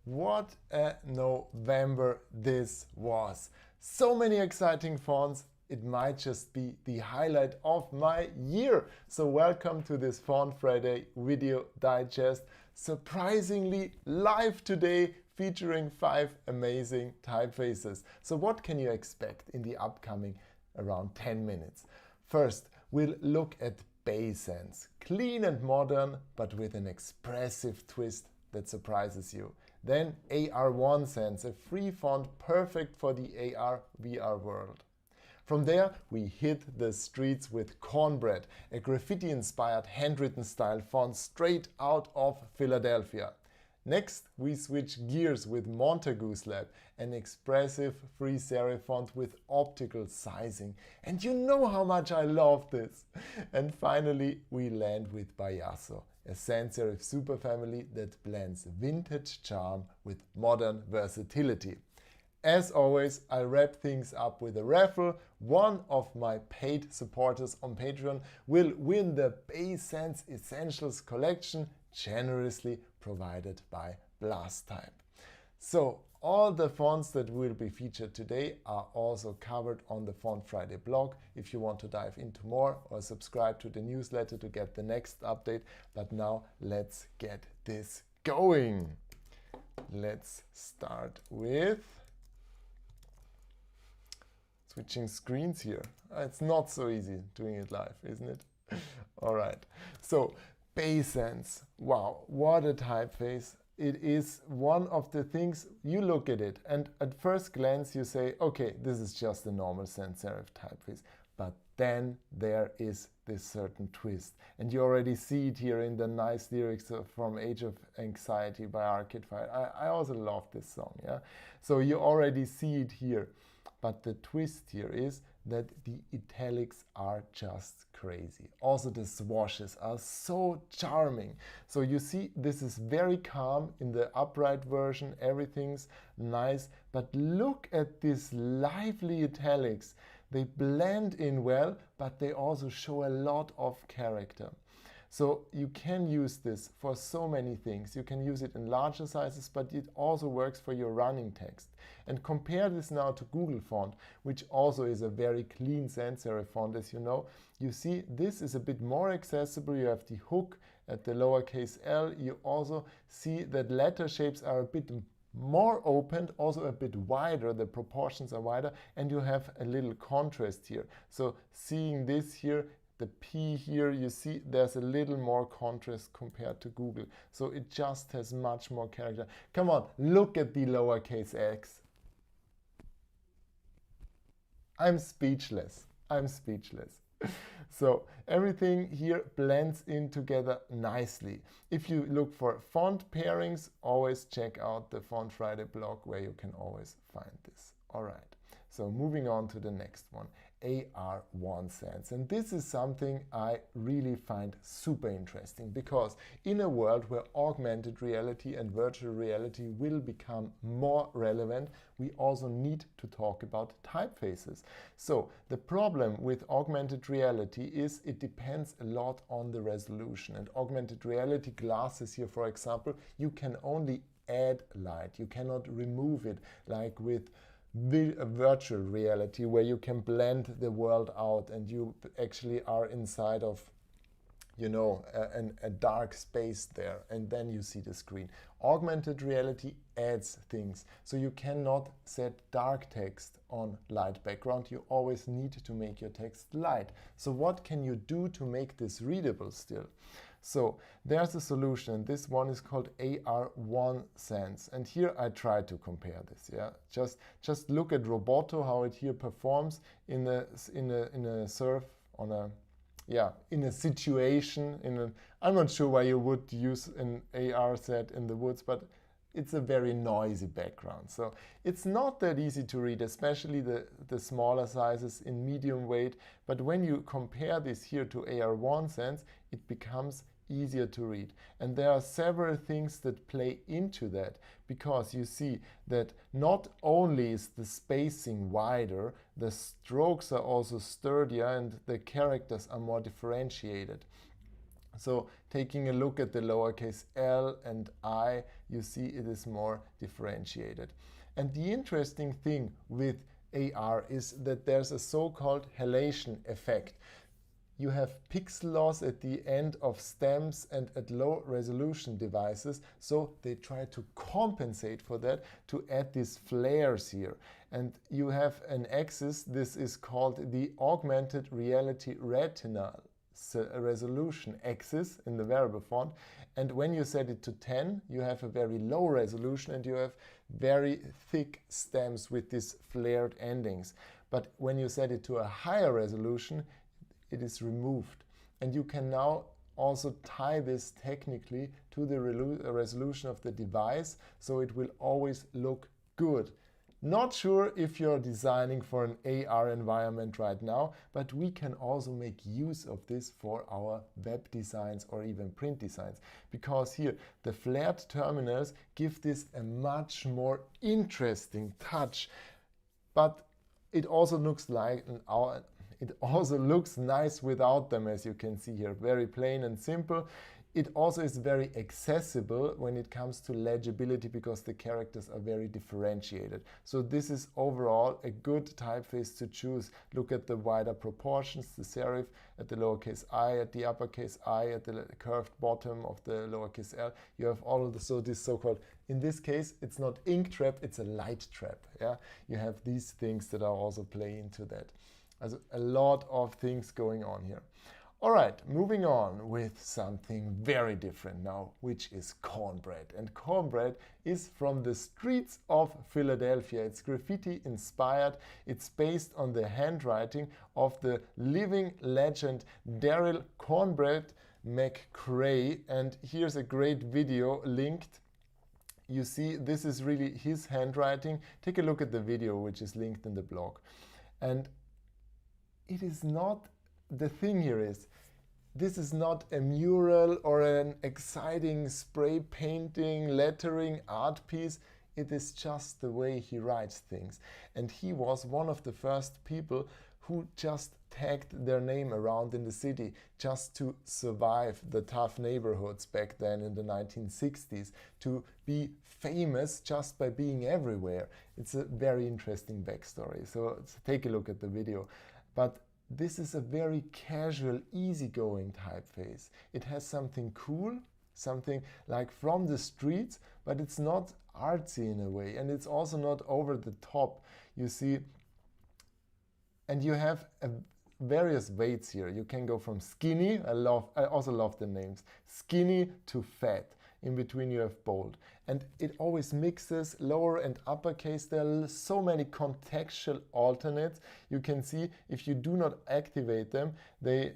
What a November this was. So many exciting fonts. It might just be the highlight of my year. So welcome to this Font Friday video digest. Surprisingly live today, featuring 5 amazing typefaces. So what can you expect in the upcoming around 10 minutes? First, we'll look at Bajazzo. Clean and modern, but with an expressive twist that surprises you. Then AR1 Sans, a free font perfect for the AR/VR world. From there, we hit the streets with Cornbread, a graffiti-inspired handwritten style font straight out of Philadelphia. Next, we switch gears with Montagu Slab, an expressive free serif font with optical sizing. And you know how much I love this. And finally, we land with Bajazzo, a sans-serif superfamily that blends vintage charm with modern versatility. As always, I wrap things up with a raffle. One of my paid supporters on Patreon will win the Bajazzo Essentials collection, generously provided by Blast Type. So all the fonts that will be featured today are also covered on the Font Friday blog if you want to dive into more, or subscribe to the newsletter to get the next update. But now let's get this going. Let's start with switching screens here. It's not so easy doing it live, isn't it? All right. So Bajazzo, wow, what a typeface. It is one of the things, you look at it and at first glance you say, okay, this is just a normal sans-serif typeface. But then there is this certain twist. And you already see it here in the nice lyrics from Age of Anxiety by Arcade Fire. I also love this song, yeah? So you already see it here. But the twist here is that the italics are just crazy. Also the swashes are so charming. So you see this is very calm in the upright version, everything's nice, but look at these lively italics. They blend in well, but they also show a lot of character. So you can use this for so many things. You can use it in larger sizes, but it also works for your running text. And compare this now to Google Font, which also is a very clean sans-serif font, as you know. You see, this is a bit more accessible. You have the hook at the lowercase l. You also see that letter shapes are a bit more opened, also a bit wider, the proportions are wider, and you have a little contrast here. So seeing this here, the P here, you see there's a little more contrast compared to Google. So it just has much more character. Come on, look at the lowercase x. I'm speechless. I'm speechless. So everything here blends in together nicely. If you look for font pairings, always check out the Font Friday blog where you can always find this. All right. So moving on to the next one, AR1 Sans. And this is something I really find super interesting, because in a world where augmented reality and virtual reality will become more relevant, we also need to talk about typefaces. So the problem with augmented reality is it depends a lot on the resolution. And augmented reality glasses here, for example, you can only add light. You cannot remove it like with virtual reality, where you can blend the world out and you actually are inside of, you know, a dark space there, and then you see the screen. Augmented reality adds things. So you cannot set dark text on light background. You always need to make your text light. So what can you do to make this readable still? So there's a solution. This one is called AR1 Sans. And here I try to compare this. Yeah, just look at Roboto, how it here performs in a surf on a, yeah, in a situation. I'm not sure why you would use an AR set in the woods, but it's a very noisy background. So it's not that easy to read, especially the smaller sizes in medium weight. But when you compare this here to AR1 Sans, it becomes easier to read. And there are several things that play into that, because you see that not only is the spacing wider, the strokes are also sturdier and the characters are more differentiated. So taking a look at the lowercase l and I, you see it is more differentiated. And the interesting thing with AR is that there's a so-called halation effect. You have pixel loss at the end of stems and at low resolution devices, so they try to compensate for that to add these flares here. And you have an axis, this is called the augmented reality retinal resolution axis in the variable font, and when you set it to 10 you have a very low resolution and you have very thick stems with these flared endings. But when you set it to a higher resolution, it is removed, and you can now also tie this technically to the resolution of the device, so it will always look good. Not sure if you're designing for an AR environment right now, but we can also make use of this for our web designs or even print designs, because here the flared terminals give this a much more interesting touch. But it also looks like it also looks nice without them, as you can see here. Very plain and simple. It also is very accessible when it comes to legibility because the characters are very differentiated. So this is overall a good typeface to choose. Look at the wider proportions, the serif at the lowercase I, at the uppercase I, at the curved bottom of the lowercase l. You have all of the, so this so-called, in this case, it's not ink trap, it's a light trap. Yeah, you have these things that are also play into that. Also a lot of things going on here. All right, moving on with something very different now, which is Cornbread. And Cornbread is from the streets of Philadelphia. It's graffiti-inspired. It's based on the handwriting of the living legend Daryl Cornbread McCrae. And here's a great video linked. You see, this is really his handwriting. Take a look at the video, which is linked in the blog. And it is not, the thing here is, this is not a mural or an exciting spray painting, lettering, art piece. It is just the way he writes things. And he was one of the first people who just tagged their name around in the city just to survive the tough neighborhoods back then in the 1960s, to be famous just by being everywhere. It's a very interesting backstory. So take a look at the video. But this is a very casual, easygoing typeface. It has something cool, something like from the streets, but it's not artsy in a way, and it's also not over the top. You see, and you have various weights here. You can go from skinny, I also love the names, skinny to fat. In between you have bold. And it always mixes lower and uppercase. There are so many contextual alternates. You can see if you do not activate them, they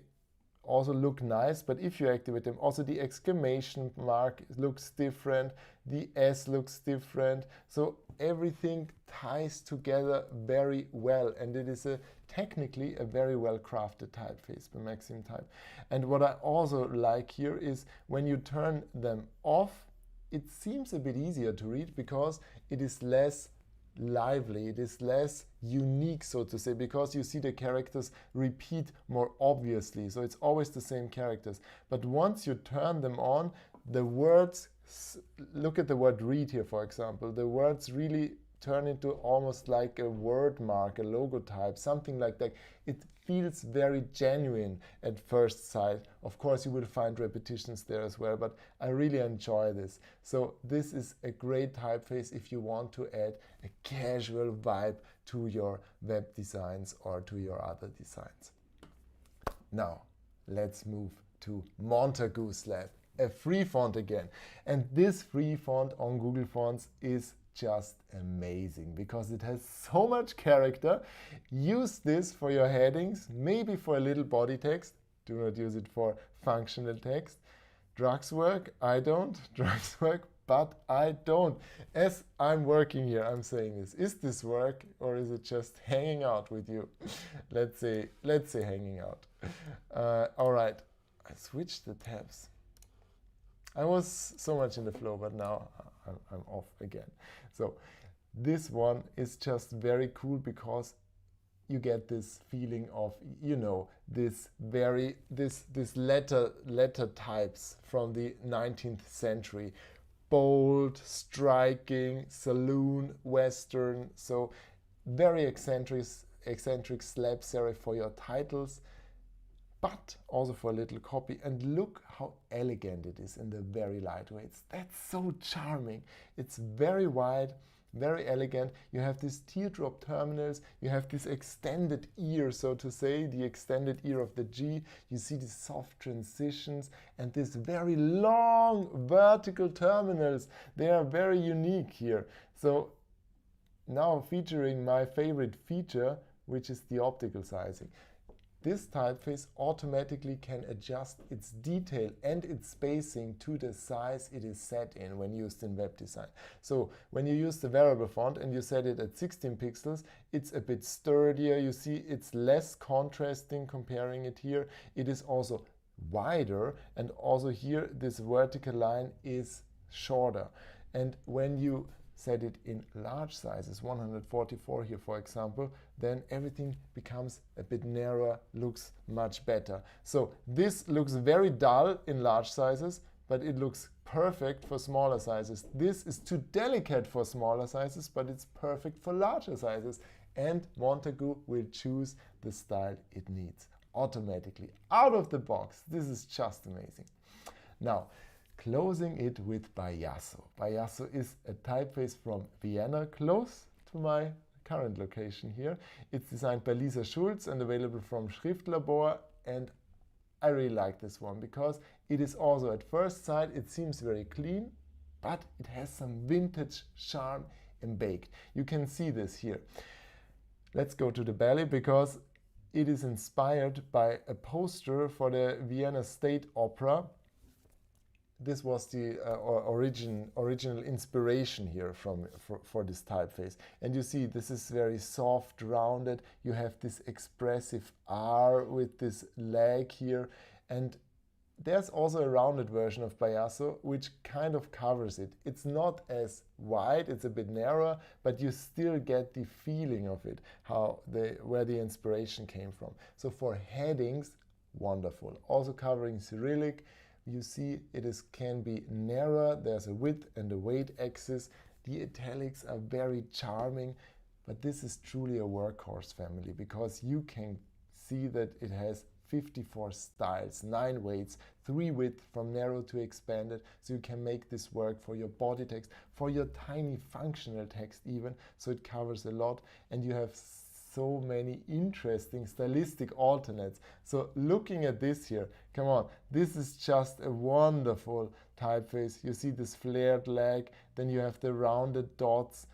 also look nice, but if you activate them, also the exclamation mark looks different, the S looks different. So everything ties together very well, and it is technically a very well crafted typeface by Maxim Type. And what I also like here is when you turn them off, it seems a bit easier to read because it is less lively, it is less unique, so to say, because you see the characters repeat more obviously, so it's always the same characters. But once you turn them on, the words, look at the word read here, for example, the words really turn into almost like a word mark, a logo type, something like that. It feels very genuine at first sight. Of course, you will find repetitions there as well, but I really enjoy this. So this is a great typeface if you want to add a casual vibe to your web designs or to your other designs. Now, let's move to Montagu Slab, a free font again. And this free font on Google Fonts is just amazing because it has so much character. Use this for your headings, maybe for a little body text. Do not use it for functional text. Drugs work, I don't. Drugs work, but I don't. As I'm working here, I'm saying this. Is this work or is it just hanging out with you? Let's say hanging out. All right, I switched the tabs. I was so much in the flow, but now I'm off again. So this one is just very cool because you get this feeling of, you know, this letter types from the 19th century. Bold, striking, saloon, western, so very eccentric slab serif for your titles, but also for a little copy. And look how elegant it is in the very lightweights. That's so charming. It's very wide, very elegant. You have these teardrop terminals, you have this extended ear, so to say, the extended ear of the G. You see these soft transitions and this very long vertical terminals. They are very unique here. So now featuring my favorite feature, which is the optical sizing. This typeface automatically can adjust its detail and its spacing to the size it is set in when used in web design. So when you use the variable font and you set it at 16 pixels, it's a bit sturdier. You see it's less contrasting comparing it here. It is also wider, and also here this vertical line is shorter. And when you set it in large sizes, 144 here for example, then everything becomes a bit narrower, looks much better. So this looks very dull in large sizes, but it looks perfect for smaller sizes. This is too delicate for smaller sizes, but it's perfect for larger sizes. And Montagu will choose the style it needs automatically, out of the box. This is just amazing. Now, closing it with Bajazzo. Bajazzo is a typeface from Vienna, close to my current location here. It's designed by Lisa Schulz and available from Schriftlabor, and I really like this one because it is also, at first sight, it seems very clean, but it has some vintage charm embaked. You can see this here. Let's go to the belly because it is inspired by a poster for the Vienna State Opera. This was the original inspiration here for this typeface. And you see this is very soft, rounded. You have this expressive R with this leg here. And there's also a rounded version of Bajazzo which kind of covers it. It's not as wide, it's a bit narrower, but you still get the feeling of it, where the inspiration came from. So for headings, wonderful. Also covering Cyrillic. You see can be narrower, there's a width and a weight axis. The italics are very charming, but this is truly a workhorse family because you can see that it has 54 styles, 9 weights, 3 width from narrow to expanded, so you can make this work for your body text, for your tiny functional text even, so it covers a lot, and you have so many interesting stylistic alternates. So looking at this here, come on, this is just a wonderful typeface. You see this flared leg, then you have the rounded dots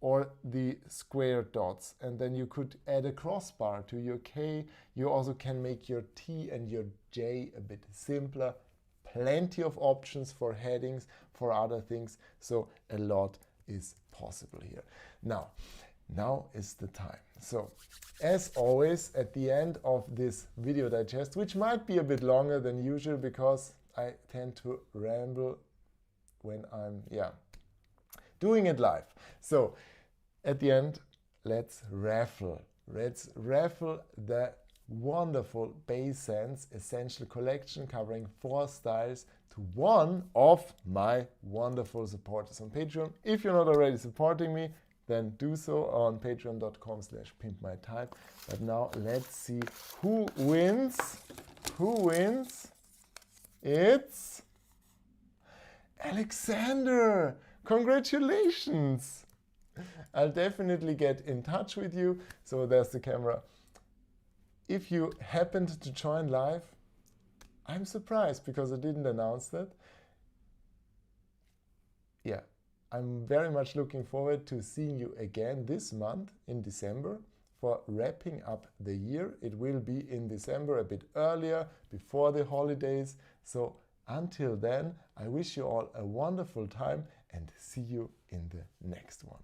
or the square dots, and then you could add a crossbar to your K. You also can make your T and your J a bit simpler. Plenty of options for headings, for other things, so a lot is possible here. Now is the time. So, as always, at the end of this video digest, which might be a bit longer than usual because I tend to ramble when I'm doing it live. So, at the end, let's raffle. Let's raffle the wonderful Sans Essential Collection covering 4 styles to one of my wonderful supporters on Patreon. If you're not already supporting me, then do so on patreon.com/pimpmytype. But now let's see who wins. Who wins? It's Alexander! Congratulations! I'll definitely get in touch with you. So there's the camera. If you happened to join live, I'm surprised because I didn't announce that. Yeah. I'm very much looking forward to seeing you again this month in December for wrapping up the year. It will be in December, a bit earlier, before the holidays. So until then, I wish you all a wonderful time and see you in the next one.